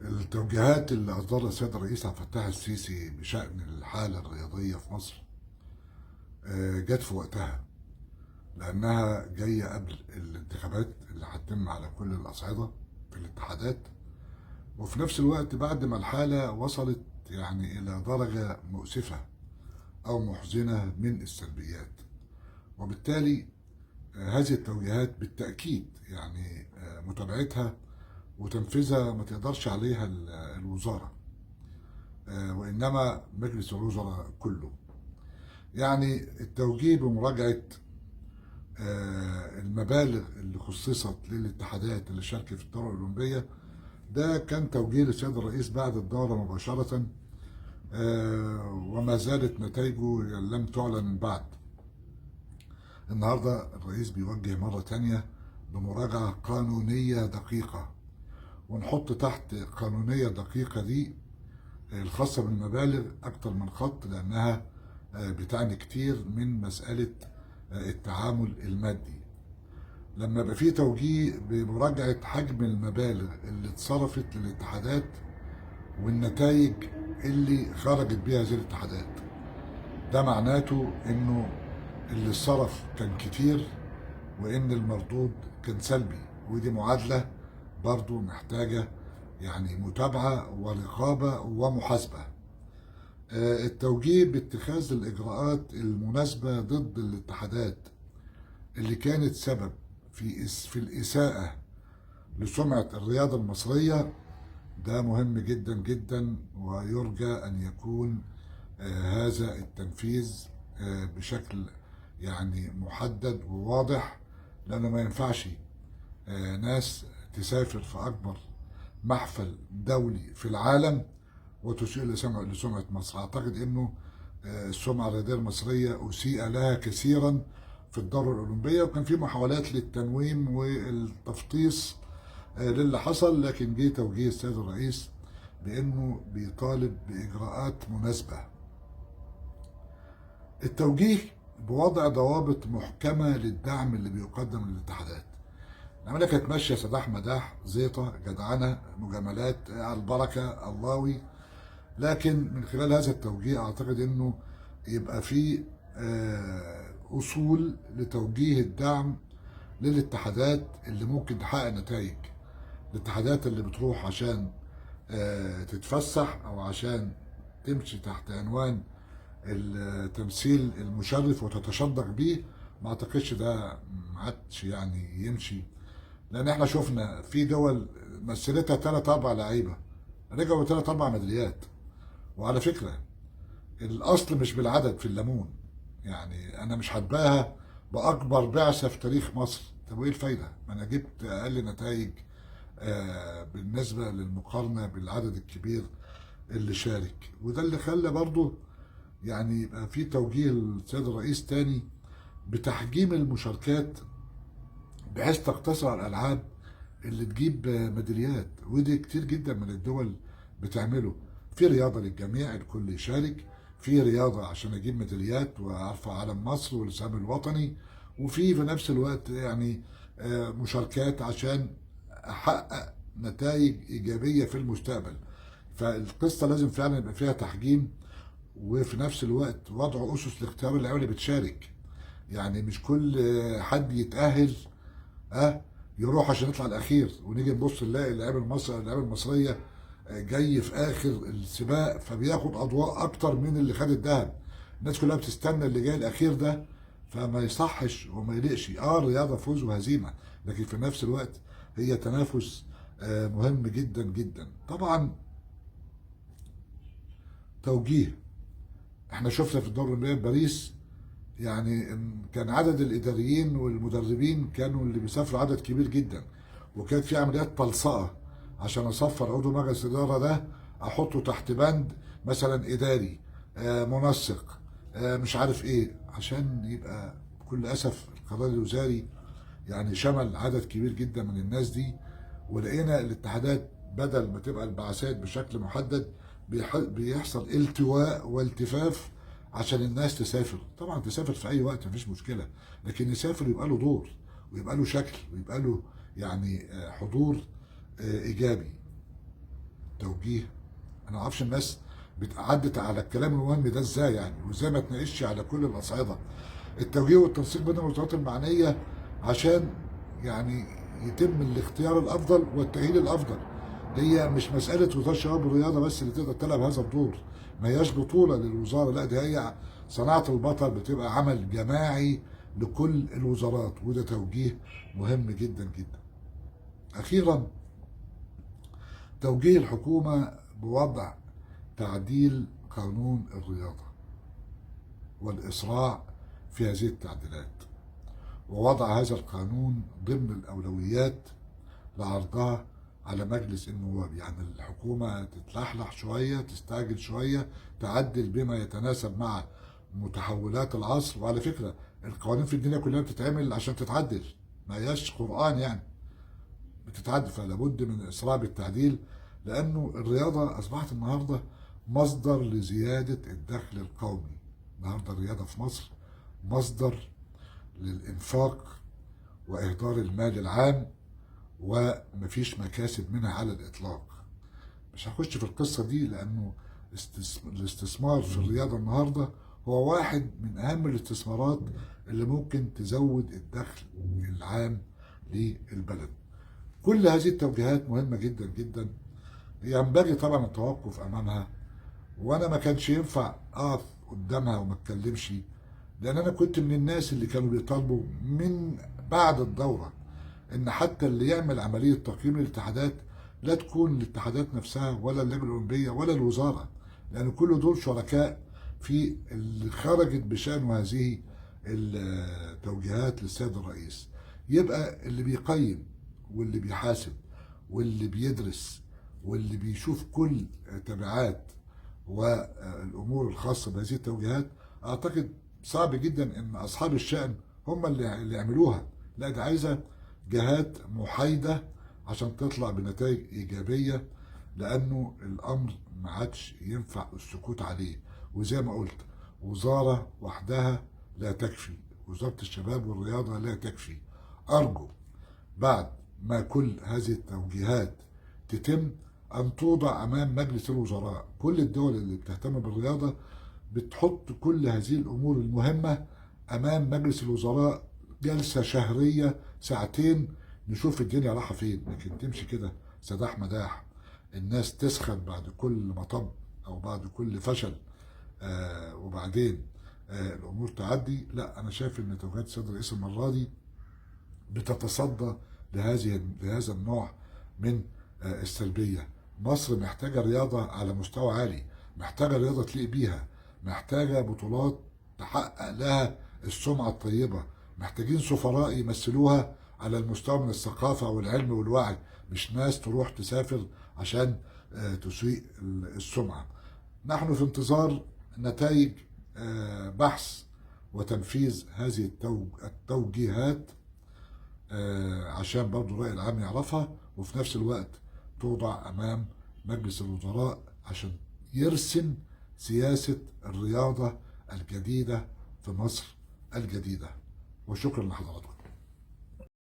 التوجيهات اللي أصدرها السيد الرئيس عبد الفتاح السيسي بشأن الحالة الرياضية في مصر جت في وقتها، لأنها جاية قبل الانتخابات اللي هتتم على كل الأصعدة في الاتحادات، وفي نفس الوقت بعد ما الحالة وصلت يعني إلى درجة مؤسفة أو محزنة من السلبيات. وبالتالي هذه التوجيهات بالتأكيد يعني متابعتها وتنفيذها ما تقدرش عليها الوزارة، وإنما مجلس الوزراء كله. يعني التوجيه بمراجعة المبالغ اللي خصصت للاتحادات اللي شاركت في الدورة الأولمبية، ده كان توجيه للسيد الرئيس بعد الدورة مباشرة، وما زالت نتائجه لم تعلن بعد. النهاردة الرئيس بيوجه مرة تانية بمراجعة قانونية دقيقة، ونحط تحت قانونية دقيقة دي الخاصة بالمبالغ أكتر من خط، لأنها بتعني كتير من مسألة التعامل المادي. لما يبقى فيه توجيه بمراجعة حجم المبالغ اللي اتصرفت للاتحادات والنتائج اللي خرجت بيها هذه الاتحادات، ده معناته انه اللي اتصرف كان كتير وان المردود كان سلبي، ودي معادلة برضو محتاجة يعني متابعة ورقابة ومحاسبة. التوجيه باتخاذ الإجراءات المناسبة ضد الاتحادات اللي كانت سبب في الإساءة لسمعة الرياضة المصرية، ده مهم جدا جدا، ويرجى أن يكون هذا التنفيذ بشكل يعني محدد وواضح، لأنه ما ينفعش ناس تسافر في أكبر محفل دولي في العالم وتسيء لسمعة مصر. أعتقد أنه السمعة الرياضية المصرية أسيء لها كثيرا في الدورة الأولمبية، وكان في محاولات للتنويم والتفطيس للي حصل، لكن جه توجيه السيد الرئيس بأنه بيطالب بإجراءات مناسبة. التوجيه بوضع ضوابط محكمة للدعم اللي بيقدم للاتحادات. العملية كانت ماشية سداح مداح، زيطة، جدعنة، مجاملات، على البركة، اللهوي، لكن من خلال هذا التوجيه أعتقد أنه يبقى في أصول لتوجيه الدعم للاتحادات اللي ممكن تحقق نتائج. الاتحادات اللي بتروح عشان تتفسح أو عشان تمشي تحت عنوان التمثيل المشرف وتتشدق بيه، ما أعتقدش ده عادش يعني يمشي، لأن احنا شفنا في دول مثلتها 3 4 لعيبة رجعوا 3 4 ميداليات. وعلى فكرة الأصل مش بالعدد في الليمون، يعني أنا مش هتباهى بأكبر بعثة في تاريخ مصر. طب وإيه الفايدة؟ ما أنا جبت أقل نتائج بالنسبة للمقارنة بالعدد الكبير اللي شارك. وده اللي خلى برضه يعني يبقى في توجيه السيد الرئيس تاني بتحجيم المشاركات بحيث تقتصر على الألعاب اللي تجيب ميداليات، ودي كتير جدا من الدول بتعمله. في رياضة للجميع، الكل يشارك، في رياضة عشان أجيب ميداليات وأرفع علم مصر والسهم الوطني، وفي نفس الوقت يعني مشاركات عشان أحقق نتائج إيجابية في المستقبل. فالقصة لازم فعلا يبقى فيها تحجيم، وفي نفس الوقت وضع أسس لاختيار اللعيبة اللي بتشارك. يعني مش كل حد يتأهل يروح عشان يطلع الاخير، ونيجي نبص نلاقي اللعيبه المصريه جاي في اخر السباق فبياخد اضواء اكتر من اللي خد الذهب. الناس كلها بتستنى اللي جاي الاخير ده، فما يصحش وما يليقش. الرياضه فوز وهزيمه، لكن في نفس الوقت هي تنافس مهم جدا جدا. طبعا توجيه، احنا شفنا في الدوري الاولمبي باريس يعني كان عدد الاداريين والمدربين كانوا اللي بيسافروا عدد كبير جدا، وكانت في عمليات تلصقه عشان اصفر عضو مجلس الاداره ده احطه تحت بند مثلا اداري منسق مش عارف ايه، عشان يبقى بكل اسف القرار الوزاري يعني شمل عدد كبير جدا من الناس دي. ولقينا الاتحادات بدل ما تبقى البعثات بشكل محدد بيحصل التواء والتفاف عشان الناس تسافر. طبعا تسافر في اي وقت مفيش مشكله، لكن يسافر يبقى له دور ويبقى له شكل ويبقى له يعني حضور ايجابي. توجيه. انا ما اعرفش الناس عدت على الكلام المهم ده ازاي يعني، وازاي ما تناقشش على كل الاصعده. التوجيه والتنسيق بين الوزارات المعنيه عشان يعني يتم الاختيار الافضل والتاهيل الافضل. هي مش مساله وزاره الشباب والرياضه بس اللي تقدر تلعب هذا الدور، ما هياش بطوله للوزاره، لا دي هي صناعه البطل، بتبقى عمل جماعي لكل الوزارات، وده توجيه مهم جدا جدا. اخيرا، توجيه الحكومه بوضع تعديل قانون الرياضه والاسراع في هذه التعديلات، ووضع هذا القانون ضمن الأولويات لعرضها على مجلس النواب. يعني الحكومة تتلحلح شوية، تستعجل شوية، تعدل بما يتناسب مع متحولات العصر. وعلى فكرة القوانين في الدنيا كلها بتتعمل عشان تتعدل، ما هياش قرآن يعني، بتتعدل. فلا بد من الإسراع بالتعديل، لأنه الرياضة أصبحت النهاردة مصدر لزيادة الدخل القومي. النهاردة الرياضة في مصر مصدر للإنفاق وإهدار المال العام، ومفيش مكاسب منها على الإطلاق. مش هخش في القصة دي، لأنه الاستثمار في الرياضة النهاردة هو واحد من أهم الاستثمارات اللي ممكن تزود الدخل العام للبلد. كل هذه التوجيهات مهمة جدا جدا، ينبغي طبعا التوقف أمامها، وأنا ما كانش ينفع أقف قدامها وما اتكلمش، لان انا كنت من الناس اللي كانوا بيطالبوا من بعد الدوره ان حتى اللي يعمل عمليه تقييم للاتحادات لا تكون الاتحادات نفسها ولا اللجنه الاولمبيه ولا الوزاره، لان كل دول شركاء في اللي خرجت بشان هذه التوجيهات للسيد الرئيس. يبقى اللي بيقيم واللي بيحاسب واللي بيدرس واللي بيشوف كل تبعات والامور الخاصه بهذه التوجيهات، اعتقد صعب جدا ان اصحاب الشأن هم اللي يعملوها. لا، دي عايزه جهات محايده عشان تطلع بنتائج ايجابيه، لانه الامر ما عادش ينفع السكوت عليه. وزي ما قلت، وزاره وحدها لا تكفي، وزاره الشباب والرياضه لا تكفي. ارجو بعد ما كل هذه التوجيهات تتم ان توضع امام مجلس الوزراء. كل الدول اللي بتهتم بالرياضه بتحط كل هذه الامور المهمه امام مجلس الوزراء، جلسه شهريه ساعتين، نشوف الدنيا رايحه فين. لكن تمشي كده سداح مداح، الناس تسخن بعد كل مطب او بعد كل فشل، وبعدين الامور تعدي. لا، انا شايف ان توجيهات السيد الرئيس المره دي بتتصدى لهذا النوع من السلبيه. مصر محتاجه رياضه على مستوى عالي، محتاجه رياضه تليق بيها، محتاجه بطولات تحقق لها السمعه الطيبه، محتاجين سفراء يمثلوها على المستوى من الثقافه والعلم والوعي، مش ناس تروح تسافر عشان تسيء السمعه. نحن في انتظار نتائج بحث وتنفيذ هذه التوجيهات، عشان برضو الرأي العام يعرفها، وفي نفس الوقت توضع أمام مجلس الوزراء عشان يرسم سياسة الرياضة الجديدة في مصر الجديدة. وشكرا لحضراتكم.